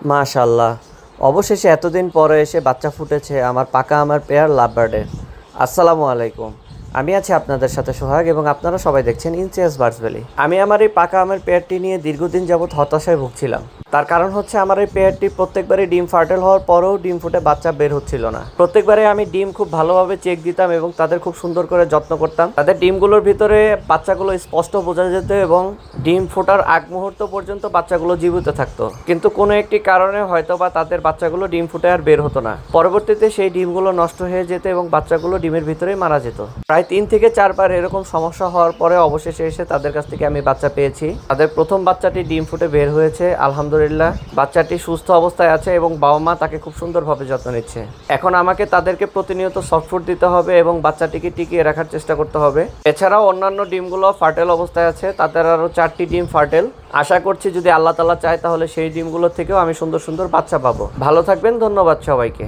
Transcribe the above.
মাশাআল্লাহ, অবশেষে এতদিন পরে এসে বাচ্চা ফুটেছে আমার পাকা আমার পেয়ার লাভবার্ডের। আসসালামু আলাইকুম, আমি আছি আপনাদের সাথে সোহাগ এবং আপনারা সবাই দেখছেন ইনসিয়াস বার্ডস ভ্যালি। আমি আমার এই পাকা আমের পেয়ারটি নিয়ে দীর্ঘদিন যাবৎ হতাশায় ভুগছিলাম। তার কারণ হচ্ছে আমার এই পেয়ারটি প্রত্যেকবারই ডিম ফার্টেল হওয়ার পরেও ডিম ফুটে বাচ্চা বের হচ্ছিল না। প্রত্যেকবারে আমি ডিম খুব ভালোভাবে চেক দিতাম এবং তাদের খুব সুন্দর করে যত্ন করতাম। তাদের ডিমগুলোর ভিতরে বাচ্চাগুলো স্পষ্ট বোঝা যেত এবং ডিম ফোটার আগ মুহূর্ত পর্যন্ত বাচ্চাগুলো জীবিত থাকতো। কিন্তু কোনো একটি কারণে হয়তো বা তাদের বাচ্চাগুলো ডিম ফুটে আর বের হতো না। পরবর্তীতে সেই ডিমগুলো নষ্ট হয়ে যেত এবং বাচ্চাগুলো ডিমের ভিতরেই মারা যেত। প্রায় 3 থেকে 4 বার এরকম সমস্যা হওয়ার পরে অবশেষে এসে তাদের কাছ থেকে আমি বাচ্চা পেয়েছি। তাদের প্রথম বাচ্চাটি ডিম ফুটে বের হয়েছে, আলহামদুলিল্লাহ। বাচ্চাটি সুস্থ অবস্থায় আছে এবং বাবা মা তাকে খুব সুন্দরভাবে যত্ন নিচ্ছে। এখন আমাকে তাদেরকে প্রতিনিয়ত সফট ফুড দিতে হবে এবং বাচ্চাটিকে টিকিয়ে রাখার চেষ্টা করতে হবে। এছাড়াও অন্যান্য ডিমগুলো ফার্টেল অবস্থায় আছে, তাদের আরও 4টি ডিম ফার্টেল। আশা করছি যদি আল্লাহ তাআলা চায় তাহলে সেই ডিমগুলো থেকেও আমি সুন্দর সুন্দর বাচ্চা পাবো। ভালো থাকবেন, ধন্যবাদ সবাইকে।